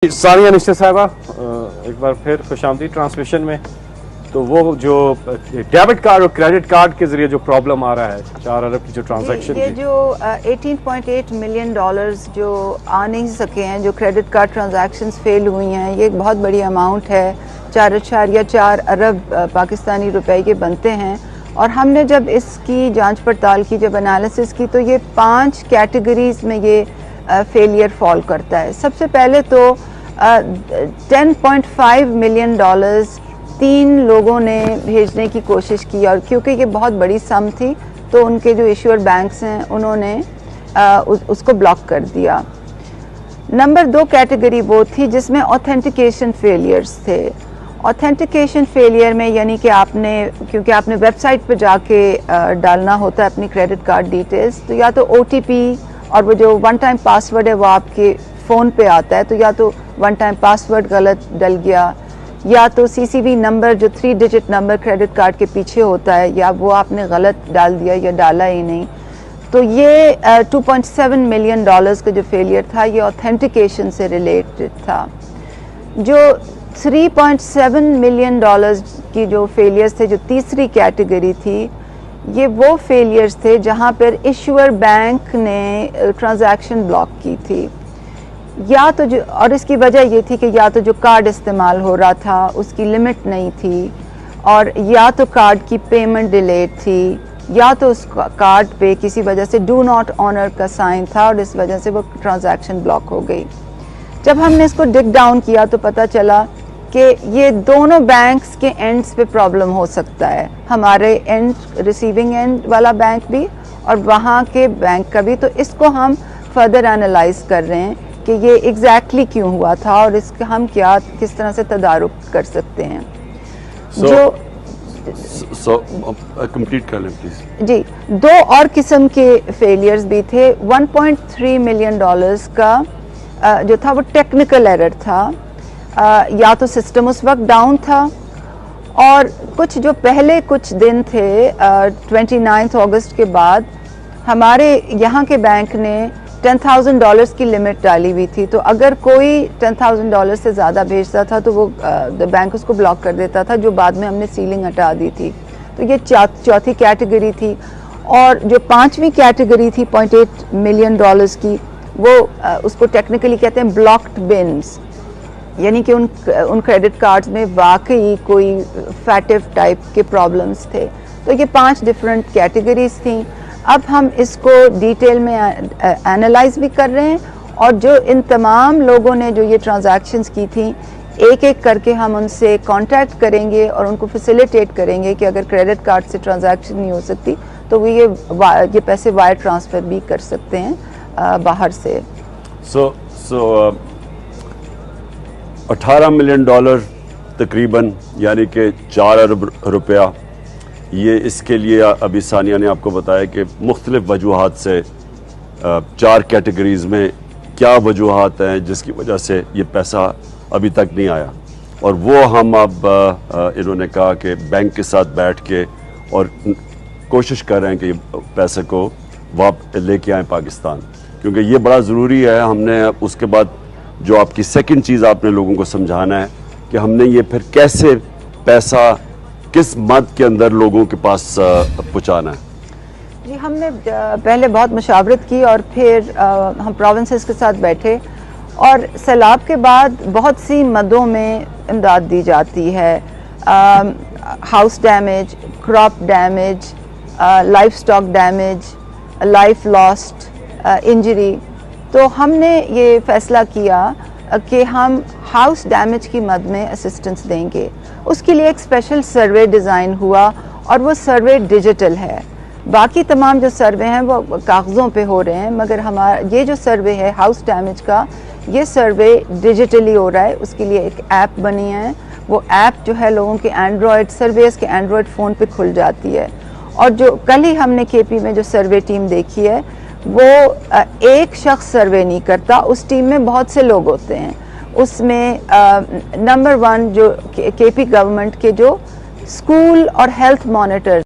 सानिया निश्चित साहिबा एक बार फिर खुशामदीद ट्रांसमिशन में। तो वो जो डेबिट कार्ड और क्रेडिट कार्ड के जरिए जो प्रॉब्लम आ रहा है 4 अरब की जो ट्रांजैक्शन ये जो 18.8 मिलियन डॉलर्स जो आ नहीं सके हैं, जो क्रेडिट कार्ड ट्रांजैक्शंस फेल हुई हैं, ये एक बहुत बड़ी अमाउंट है। 4.4 अरब पाकिस्तानी रुपए के बनते हैं। और हमने जब इसकी जांच पड़ताल की, जब एनालिसिस की, तो ये 5 कैटेगरीज में ये फेलियर फॉल करता है। सबसे पहले तो 10.5 मिलियन डॉलर्स 3 लोगों ने भेजने की कोशिश की, और क्योंकि ये बहुत बड़ी सम थी तो उनके जो इश्यूअर बैंक्स हैं उन्होंने उसको ब्लॉक कर दिया। नंबर 2 कैटेगरी वो थी जिसमें ऑथेंटिकेशन फेलियर्स थे। ऑथेंटिकेशन फेलियर में यानी कि क्योंकि आपने वेबसाइट पर जाके डालना होता है अपनी क्रेडिट कार्ड डिटेल्स, तो या तो OTP और वो जो वन टाइम पासवर्ड है वो आपके फ़ोन पे आता है, तो या तो वन टाइम पासवर्ड गलत डल गया, या तो CCV नंबर जो 3 डिजिट नंबर क्रेडिट कार्ड के पीछे होता है, या वो आपने गलत डाल दिया या डाला ही नहीं। तो ये 2.7 मिलियन डॉलर्स का जो फेलियर था ये ऑथेंटिकेशन से रिलेटेड था। जो 3.7 मिलियन डॉलर्स की जो फेलियर्स थे, जो तीसरी कैटेगरी थी, ये वो फेलियर्स थे जहां पर इश्यूअर बैंक ने ट्रांजैक्शन ब्लॉक की थी। या तो जो, और इसकी वजह ये थी कि या तो जो कार्ड इस्तेमाल हो रहा था उसकी लिमिट नहीं थी, और या तो कार्ड की पेमेंट डिलेड थी, या तो उस कार्ड पे किसी वजह से डू नॉट ऑनर का साइन था और इस वजह से वो ट्रांजैक्शन ब्लॉक हो गई। जब हमने इसको डिग डाउन किया तो पता चला कि ये दोनों बैंक्स के एंड्स पे प्रॉब्लम हो सकता है, हमारे एंड रिसीविंग एंड वाला बैंक भी और वहाँ के बैंक का भी। तो इसको हम फर्दर एनालाइज कर रहे हैं कि ये एग्जैक्टली क्यों हुआ था और इसका हम किस तरह से तदारुक कर सकते हैं। कंप्लीट कर लें प्लीज। जी, 2 और किस्म के फेलियर्स भी थे। 1.3 मिलियन डॉलर्स का जो था वो टेक्निकल एरर था। या तो सिस्टम उस वक्त डाउन था, और कुछ जो पहले कुछ दिन थे 29 अगस्त के बाद हमारे यहाँ के बैंक ने $10,000 की लिमिट डाली हुई थी। तो अगर कोई $10,000 से ज़्यादा भेजता था तो वो बैंक उसको ब्लॉक कर देता था, जो बाद में हमने सीलिंग हटा दी थी। तो ये चौथी कैटेगरी थी। और जो 5वीं कैटेगरी थी 0.8 मिलियन डॉलर्स की, वो उसको टेक्निकली कहते हैं ब्लॉक्ड बिन्स, यानी कि उन क्रेडिट कार्ड्स में वाकई कोई फैटिव टाइप के प्रॉब्लम्स थे। तो ये 5 डिफरेंट कैटेगरीज थी। अब हम इसको डिटेल में एनालाइज भी कर रहे हैं, और जो इन तमाम लोगों ने जो ये ट्रांजैक्शंस की थी, एक एक करके हम उनसे कांटेक्ट करेंगे और उनको फैसिलिटेट करेंगे कि अगर क्रेडिट कार्ड से ट्रांजैक्शन नहीं हो सकती तो वो ये पैसे वायर ट्रांसफ़र भी कर सकते हैं बाहर से। So 18 मिलियन डॉलर तकरीबन, यानी कि 4 अरब रुपया, ये इसके लिए अभी सानिया ने आपको बताया कि मुख्तलिफ वजूहात से 4 कैटेगरीज़ में क्या वजूहात हैं जिसकी वजह से ये पैसा अभी तक नहीं आया। और वो हम अब इन्होंने कहा कि बैंक के साथ बैठ के और कोशिश कर रहे हैं कि पैसे को लेके आएँ पाकिस्तान, क्योंकि ये बड़ा ज़रूरी है। हमने उसके बाद जो आपकी सेकंड चीज़ आपने लोगों को समझाना है कि हमने ये फिर कैसे पैसा किस मद के अंदर लोगों के पास पहुँचाना है। जी, हमने पहले बहुत मुशावरत की और फिर हम प्रोविंसेस के साथ बैठे, और सैलाब के बाद बहुत सी मदों में इमदाद दी जाती है। House damage, crop damage, life stock damage, life lost, injury. तो हमने ये फैसला किया कि हम हाउस डैमेज की मद में असिस्टेंस देंगे। उसके लिए एक स्पेशल सर्वे डिज़ाइन हुआ, और वो सर्वे डिजिटल है। बाकी तमाम जो सर्वे हैं वो कागज़ों पे हो रहे हैं, मगर हमारा ये जो सर्वे है हाउस डैमेज का, ये सर्वे डिजिटली हो रहा है। उसके लिए एक ऐप बनी है। वो ऐप जो है लोगों के एंड्रॉयड सर्वेस के एंड्रॉयड फ़ोन पे खुल जाती है। और जो कल ही हमने KP में जो सर्वे टीम देखी है, वो एक शख्स सर्वे नहीं करता, उस टीम में बहुत से लोग होते हैं। उसमें नंबर 1 जो KP गवर्नमेंट के जो स्कूल और हेल्थ मॉनिटर